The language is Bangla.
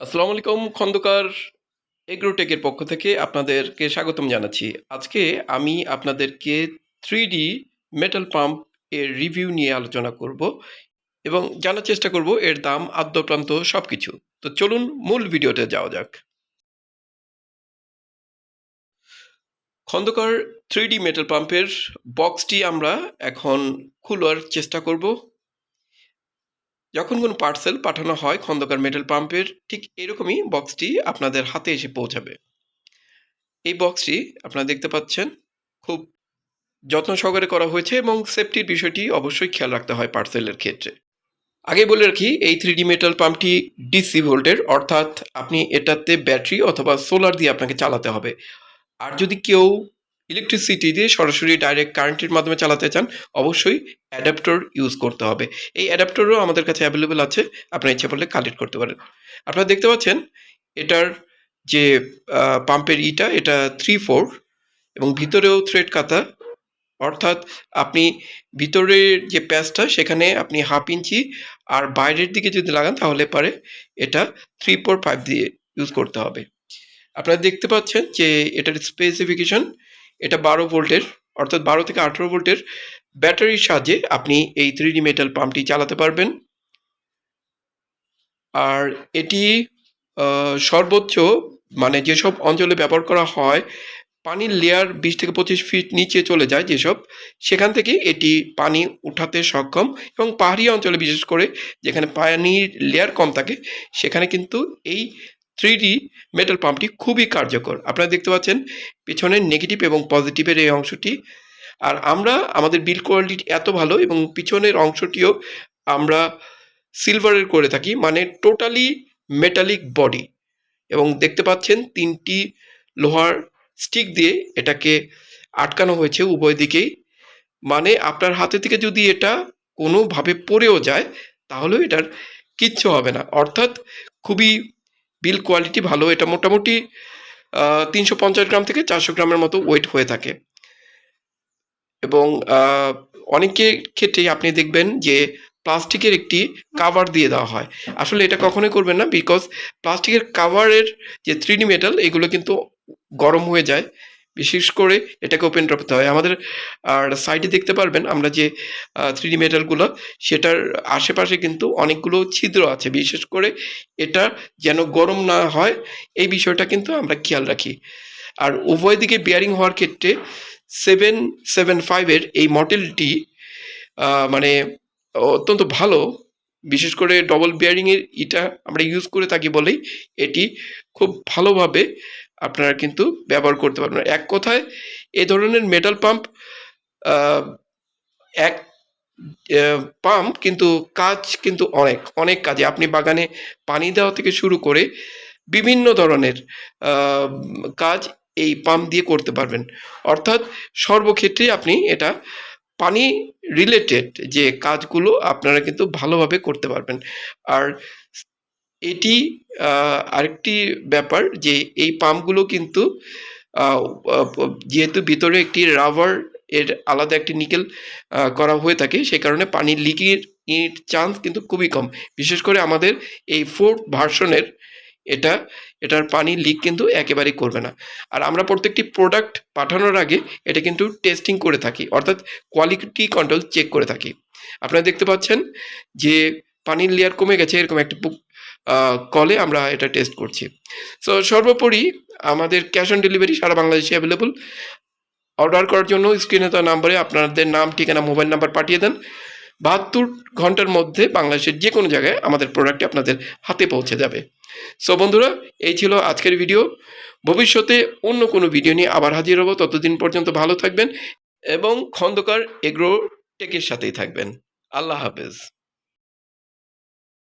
আসসালামু আলাইকুম খন্দকার এগ্রোটেকের পক্ষ থেকে আপনাদেরকে স্বাগতম জানাচ্ছি। আজকে আমি আপনাদেরকে 3D মেটাল পাম্প এর রিভিউ নিয়ে আলোচনা করব এবং জানার চেষ্টা করব এর দাম, আদ্যপ্রান্ত সবকিছু। তো চলুন মূল ভিডিওতে যাওয়া যাক। খন্দকার 3D মেটাল পাম্পের বক্সটি আমরা এখন খোলার চেষ্টা করব। যখন কোনো পার্সেল পাঠানো হয় খন্দকার মেটাল পাম্পের, ঠিক এরকমই বক্সটি আপনাদের হাতে এসে পৌঁছাবে। এই বক্সটি আপনারা দেখতে পাচ্ছেন, খুব যত্ন সহকারে করা হয়েছে এবং সেফটির বিষয়টি অবশ্যই খেয়াল রাখতে হয় পার্সেলের ক্ষেত্রে। আগে বলে রাখি, এই 3D মেটাল পাম্পটি ডিসি ভোল্টের, অর্থাৎ আপনি এটাতে ব্যাটারি অথবা সোলার দিয়ে আপনাকে চালাতে হবে। আর যদি কেউ ইলেকট্রিসিটি দিয়ে সরাসরি ডাইরেক্ট কারেন্টের মাধ্যমে চালাতে চান, অবশ্যই অ্যাডাপ্টার ইউজ করতে হবে। এই অ্যাডাপ্টারও আমাদের কাছে অ্যাভেলেবেল আছে, আপনারা ইচ্ছে করলে কালেক্ট করতে পারেন। আপনারা দেখতে পাচ্ছেন এটার যে পাম্পের এটা 3/4 এবং ভিতরেও থ্রেড কাটা, অর্থাৎ আপনি ভিতরের যে প্যাচটা সেখানে আপনি 1/2 ইঞ্চি, আর বাইরের দিকে যদি লাগান তাহলে পারে এটা 3/4 দিয়ে ইউজ করতে হবে। আপনারা দেখতে পাচ্ছেন যে এটার স্পেসিফিকেশন, এটা 12 ভোল্টের, অর্থাৎ 12 থেকে 18 ভোল্টের ব্যাটারির সাহায্যে আপনি এই 3D মেটাল পাম্পটি চালাতে পারবেন। আর এটি সর্বোচ্চ মানে যেসব অঞ্চলে ব্যবহার করা হয়, পানির লেয়ার 20 থেকে 25 ফিট নিচে চলে যায় যেসব, সেখান থেকে এটি পানি উঠাতে সক্ষম। এবং পাহাড়ি অঞ্চলে বিশেষ করে যেখানে পানির লেয়ার কম থাকে, সেখানে কিন্তু এই 3D মেটাল পাম্পটি খুবই কার্যকর। আপনারা দেখতে পাচ্ছেন পেছনের নেগেটিভ এবং পজিটিভের এই অংশটি। আর আমরা আমাদের বিল্ড কোয়ালিটি এত ভালো এবং পিছনের অংশটিও আমরা সিলভারের করে থাকি, মানে টোটালি মেটালিক বডি। এবং দেখতে পাচ্ছেন 3টি লোহার স্টিক দিয়ে এটাকে আটকানো হয়েছে উভয় দিকেই, মানে আপনার হাতে থেকে যদি এটা কোনোভাবে পড়েও যায় তাহলেও এটার কিচ্ছু হবে না। অর্থাৎ খুবই বিল্ড কোয়ালিটি ভালো। এটা মোটামুটি 350 গ্রাম থেকে 400 গ্রামের মতো ওয়েট হয়ে থাকে। এবং অনেকের ক্ষেত্রেই আপনি দেখবেন যে প্লাস্টিকের একটি কাভার দিয়ে দেওয়া হয়। আসলে এটা কখনোই করবেন না, বিকজ প্লাস্টিকের কাভারের যে 3D মেটাল এগুলো কিন্তু গরম হয়ে যায়, বিশেষ করে এটাকে ওপেন করতে হয় আমাদের। আর সাইডে দেখতে পারবেন আমরা যে 3D মেটালগুলো, সেটার আশেপাশে কিন্তু অনেকগুলো ছিদ্র আছে, বিশেষ করে এটা যেন গরম না হয় এই বিষয়টা কিন্তু আমরা খেয়াল রাখি। আর উভয় দিকে বিয়ারিং হওয়ার ক্ষেত্রে 775 এর এই মডেলটি মানে অত্যন্ত ভালো। বিশেষ করে ডবল বিয়ারিংয়ের এটা আমরা ইউজ করে থাকি বলেই এটি খুব ভালোভাবে আপনারা কিন্তু ব্যবহার করতে পারবেন। এক কথায় এ ধরনের মেটাল পাম্প এক পাম্প কিন্তু কাজ কিন্তু অনেক অনেক কাজে, আপনি বাগানে পানি দেওয়া থেকে শুরু করে বিভিন্ন ধরনের কাজ এই পাম্প দিয়ে করতে পারবেন। অর্থাৎ সর্বক্ষেত্রেই আপনি এটা পানি রিলেটেড যে কাজগুলো আপনারা কিন্তু ভালোভাবে করতে পারবেন। আর এটি আরেকটি ব্যাপার যে এই পাম্পগুলো কিন্তু যেহেতু ভিতরে একটি রাবার এর আলাদা একটি নিকেল করা হয়ে থাকে, সেই কারণে পানির লিকের চান্স কিন্তু খুবই কম। বিশেষ করে আমাদের এই 4th ভার্সনের এটার পানি লিক কিন্তু একেবারেই করবে না। আর আমরা প্রত্যেকটি প্রোডাক্ট পাঠানোর আগে এটা কিন্তু টেস্টিং করে থাকি, অর্থাৎ কোয়ালিটি কন্ট্রোল চেক করে থাকি। আপনারা দেখতে পাচ্ছেন যে পানির লেয়ার কমে গেছে, এরকম একটা কলে আমরা এটা টেস্ট করছি। সো সর্বোপরি আমাদের ক্যাশ অন ডেলিভারি সারা বাংলাদেশে অ্যাভেলেবল। অর্ডার করার জন্য স্ক্রিনে দেওয়া নাম্বারে আপনাদের নাম, ঠিকানা, মোবাইল নাম্বার পাঠিয়ে দেন। 72 ঘন্টার মধ্যে বাংলাদেশের যে কোনো জায়গায় আমাদের প্রোডাক্টটি আপনাদের হাতে পৌঁছে যাবে। সো বন্ধুরা, এই ছিল আজকের ভিডিও। ভবিষ্যতে অন্য কোনো ভিডিও নিয়ে আবার হাজির হব। ততদিন পর্যন্ত ভালো থাকবেন এবং খন্দকার এগ্রো টেকের সাথেই থাকবেন। আল্লাহ হাফেজ।